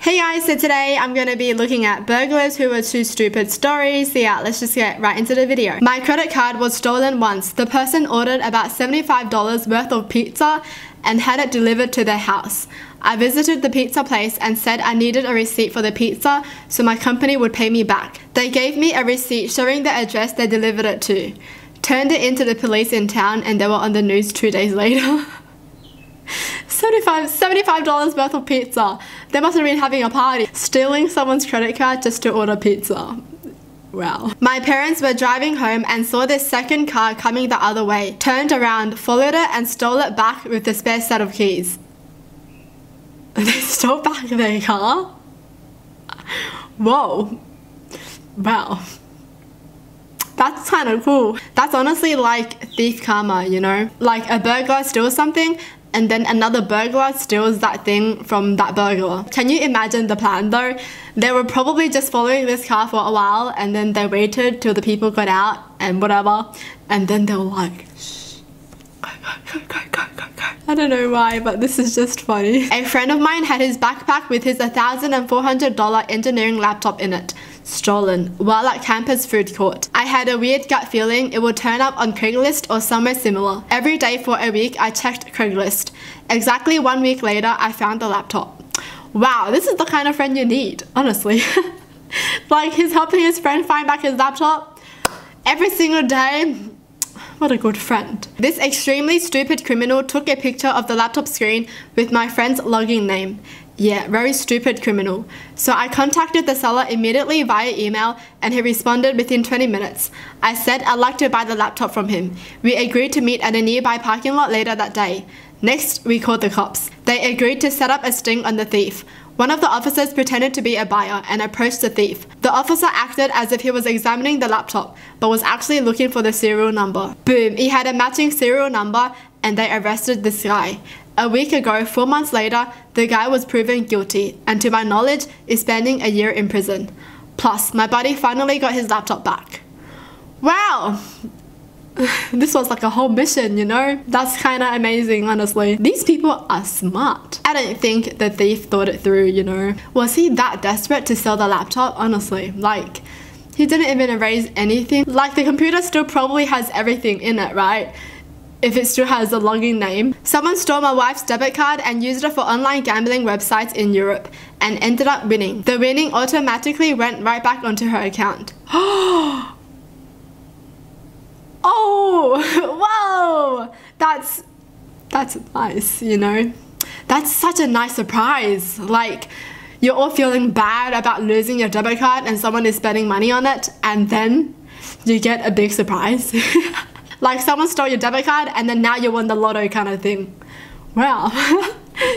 Hey guys, so today I'm going to be looking at burglars who were too stupid stories. So yeah, let's just get right into the video. My credit card was stolen once. The person ordered about $75 worth of pizza and had it delivered to their house. I visited the pizza place and said I needed a receipt for the pizza so my company would pay me back. They gave me a receipt showing the address they delivered it to. Turned it into the police in town and they were on the news 2 days later. $75 worth of pizza. They must have been having a party. Stealing someone's credit card just to order pizza. Wow. My parents were driving home and saw this second car coming the other way. Turned around, followed it and stole it back with the spare set of keys. They stole back their car? Whoa. Wow. That's kind of cool. That's honestly like thief karma, you know? Like a burglar steals something and then another burglar steals that thing from that burglar. Can you imagine the plan though? They were probably just following this car for a while and then they waited till the people got out and whatever. And then they were like, shh, go. I don't know why, but this is just funny. A friend of mine had his backpack with his $1,400 engineering laptop in it. Stolen while at campus food court. I had a weird gut feeling it would turn up on Craigslist or somewhere similar. Every day for a week I checked Craigslist. Exactly 1 week later I found the laptop. Wow, this is the kind of friend you need, honestly. Like he's helping his friend find back his laptop every single day. What a good friend. This extremely stupid criminal took a picture of the laptop screen with my friend's login name. Yeah, very stupid criminal. So I contacted the seller immediately via email and he responded within 20 minutes. I said I'd like to buy the laptop from him. We agreed to meet at a nearby parking lot later that day. Next, we called the cops. They agreed to set up a sting on the thief. One of the officers pretended to be a buyer and approached the thief. The officer acted as if he was examining the laptop, but was actually looking for the serial number. Boom, he had a matching serial number and they arrested this guy. A week ago, 4 months later, the guy was proven guilty and to my knowledge is spending a year in prison. Plus, my buddy finally got his laptop back. Wow! This was like a whole mission, you know? That's kind of amazing, honestly. These people are smart. I don't think the thief thought it through, you know? Was he that desperate to sell the laptop? Honestly, like, he didn't even erase anything. Like, the computer still probably has everything in it, right? If it still has a login name. Someone stole my wife's debit card and used it for online gambling websites in Europe and ended up winning. The winning automatically went right back onto her account. Oh, whoa! That's nice, you know? That's such a nice surprise. Like, you're all feeling bad about losing your debit card and someone is spending money on it and then you get a big surprise. Like someone stole your debit card and then now you won the lotto kind of thing. Wow.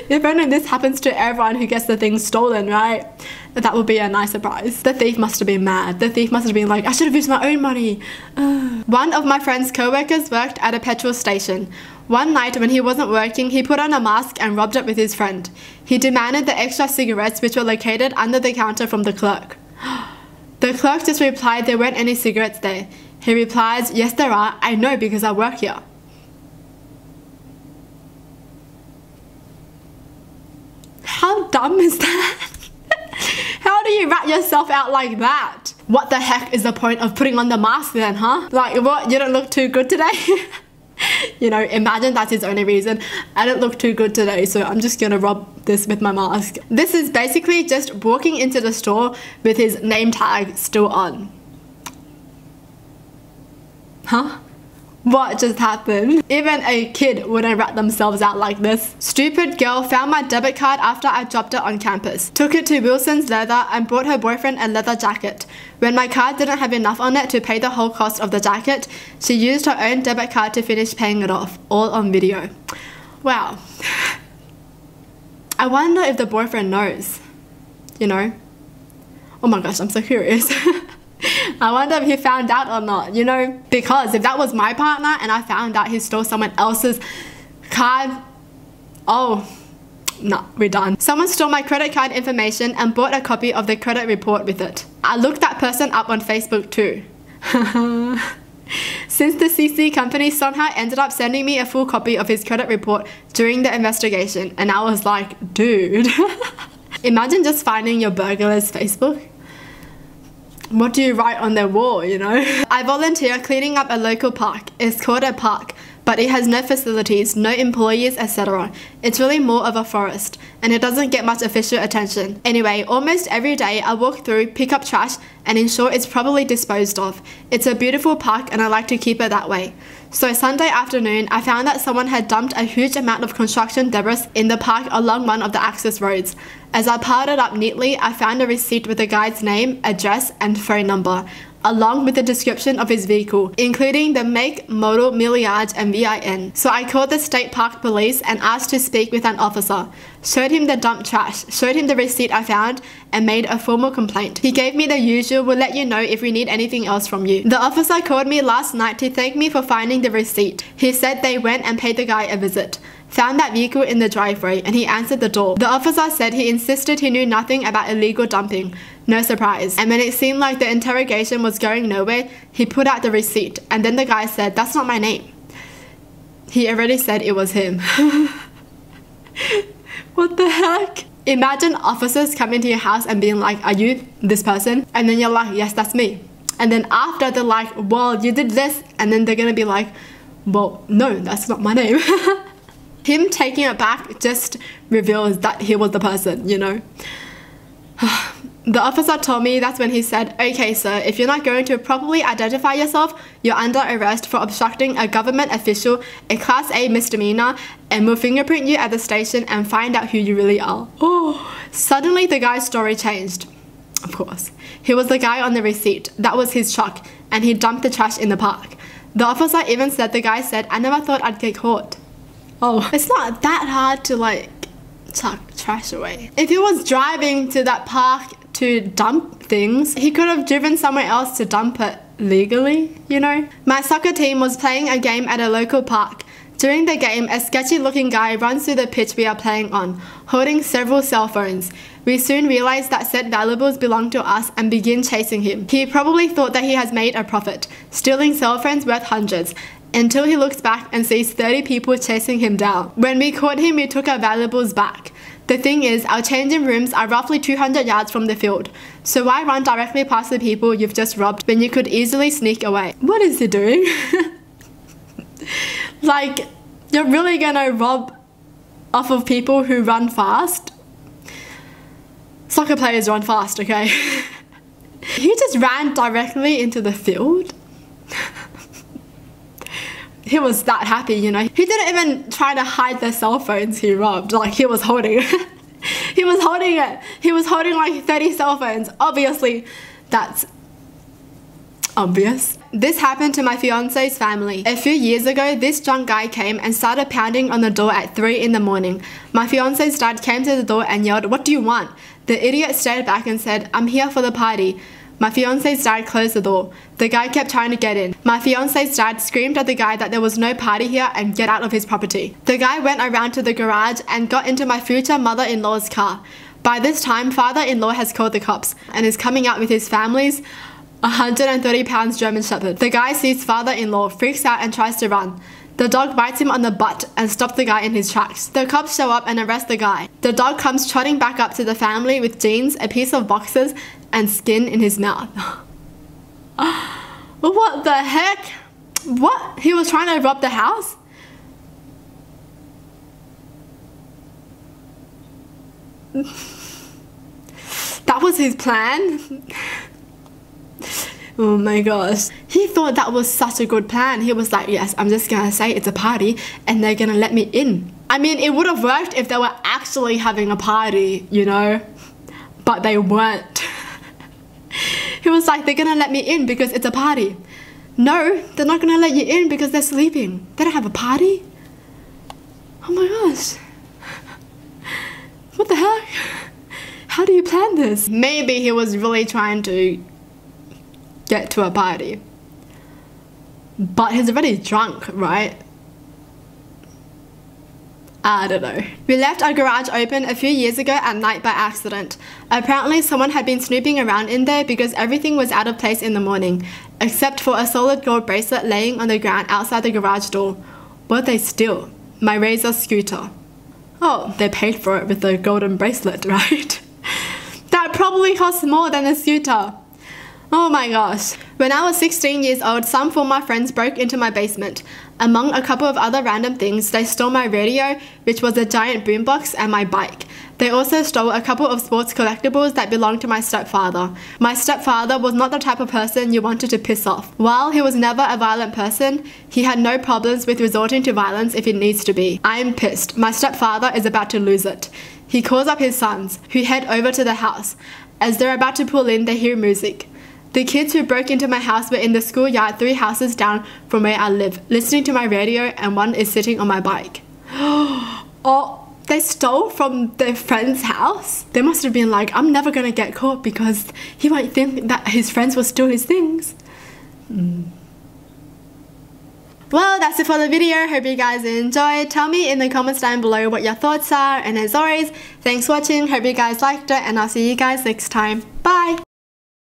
If only this happens to everyone who gets the thing stolen, right? That would be a nice surprise. The thief must have been mad. The thief must have been like, I should have used my own money. One of my friend's co-workers worked at a petrol station. One night when he wasn't working, he put on a mask and robbed it with his friend. He demanded the extra cigarettes which were located under the counter from the clerk. The clerk just replied there weren't any cigarettes there. He replies, yes there are, I know because I work here. How dumb is that? How do you rat yourself out like that? What the heck is the point of putting on the mask then, huh? Like what, you don't look too good today? You know, imagine that's his only reason. I don't look too good today, so I'm just gonna rob this with my mask. This is basically just walking into the store with his name tag still on. Huh? What just happened? Even a kid wouldn't rat themselves out like this. Stupid girl found my debit card after I dropped it on campus. Took it to Wilson's Leather and bought her boyfriend a leather jacket. When my card didn't have enough on it to pay the whole cost of the jacket, she used her own debit card to finish paying it off. All on video. Wow. I wonder if the boyfriend knows. You know? Oh my gosh, I'm so curious. I wonder if he found out or not, you know? Because if that was my partner and I found out he stole someone else's card, oh, no, we're done. Someone stole my credit card information and bought a copy of the credit report with it. I looked that person up on Facebook too. Since the CC company somehow ended up sending me a full copy of his credit report during the investigation, and I was like, dude. Imagine just finding your burglar's Facebook. What do you write on their wall, you know? I volunteer cleaning up a local park. It's called a park, but it has no facilities, no employees, etc. It's really more of a forest, and it doesn't get much official attention. Anyway, almost every day I walk through, pick up trash, and ensure it's properly disposed of. It's a beautiful park and I like to keep it that way. So Sunday afternoon, I found that someone had dumped a huge amount of construction debris in the park along one of the access roads. As I piled it up neatly, I found a receipt with the guy's name, address, and phone number, along with the description of his vehicle, including the make, model, millage, and VIN. So I called the state park police and asked to speak with an officer, showed him the dumped trash, showed him the receipt I found, and made a formal complaint. He gave me the usual, we'll let you know if we need anything else from you. The officer called me last night to thank me for finding the receipt. He said they went and paid the guy a visit, found that vehicle in the driveway, and he answered the door. The officer said he insisted he knew nothing about illegal dumping. No surprise. And when it seemed like the interrogation was going nowhere, he put out the receipt, and then the guy said, "That's not my name." He already said it was him. What the heck? Imagine officers coming to your house and being like, "Are you this person?" And then you're like, "Yes, that's me." And then after they're like, "Well, you did this," and then they're gonna be like, "Well, no, that's not my name." Him taking it back just reveals that he was the person, you know? The officer told me that's when he said, "Okay, sir, if you're not going to properly identify yourself, you're under arrest for obstructing a government official, a Class A misdemeanor, and we'll fingerprint you at the station and find out who you really are." Oh, suddenly the guy's story changed. Of course. He was the guy on the receipt. That was his truck, and he dumped the trash in the park. The officer even said the guy said, "I never thought I'd get caught." Oh, it's not that hard to like chuck trash away. If he was driving to that park to dump things, he could have driven somewhere else to dump it legally, you know? My soccer team was playing a game at a local park. During the game, a sketchy looking guy runs through the pitch we are playing on, holding several cell phones. We soon realize that said valuables belong to us and begin chasing him. He probably thought that he has made a profit, stealing cell phones worth hundreds, until he looks back and sees 30 people chasing him down. When we caught him, we took our valuables back. The thing is, our changing rooms are roughly 200 yards from the field, so why run directly past the people you've just robbed when you could easily sneak away? What is he doing? Like, you're really gonna rob off of people who run fast? Soccer players run fast, okay? He just ran directly into the field. He was that happy, you know. He didn't even try to hide the cell phones he robbed. Like, he was holding it. He was holding it. He was holding like 30 cell phones. Obviously, that's obvious. This happened to my fiance's family. A few years ago, this drunk guy came and started pounding on the door at 3 in the morning. My fiance's dad came to the door and yelled, "What do you want?" The idiot stared back and said, "I'm here for the party." My fiance's dad closed the door. The guy kept trying to get in. My fiance's dad screamed at the guy that there was no party here and get out of his property. The guy went around to the garage and got into my future mother-in-law's car. By this time, father-in-law has called the cops and is coming out with his family's 130 pounds German Shepherd. The guy sees father-in-law, freaks out and tries to run. The dog bites him on the butt and stops the guy in his tracks. The cops show up and arrest the guy. The dog comes trotting back up to the family with jeans, a piece of boxers, and skin in his mouth. What the heck? What? He was trying to rob the house? That was his plan? Oh my gosh. He thought that was such a good plan. He was like, yes, I'm just gonna say it's a party and they're gonna let me in. I mean, it would have worked if they were actually having a party, you know? But they weren't. He was like, they're gonna let me in because it's a party. No, they're not gonna let you in because they're sleeping. They don't have a party? Oh my gosh. What the heck? How do you plan this? Maybe he was really trying to get to a party. But he's already drunk, right? I don't know. We left our garage open a few years ago at night by accident. Apparently someone had been snooping around in there because everything was out of place in the morning, except for a solid gold bracelet laying on the ground outside the garage door. What they steal? My Razor scooter. Oh, they paid for it with the golden bracelet, right? probably cost more than a scooter. Oh my gosh. When I was 16 years old, some of my friends broke into my basement. Among a couple of other random things, they stole my radio, which was a giant boombox, and my bike. They also stole a couple of sports collectibles that belonged to my stepfather. My stepfather was not the type of person you wanted to piss off. While he was never a violent person, he had no problems with resorting to violence if it needs to be. I am pissed. My stepfather is about to lose it. He calls up his sons, who head over to the house. As they're about to pull in, they hear music. The kids who broke into my house were in the schoolyard 3 houses down from where I live, listening to my radio, and one is sitting on my bike. Oh, they stole from their friend's house? They must have been like, I'm never gonna get caught because he might think that his friends will steal his things. Well, that's it for the video. Hope you guys enjoyed. Tell me in the comments down below what your thoughts are. And as always, thanks for watching. Hope you guys liked it, and I'll see you guys next time. Bye!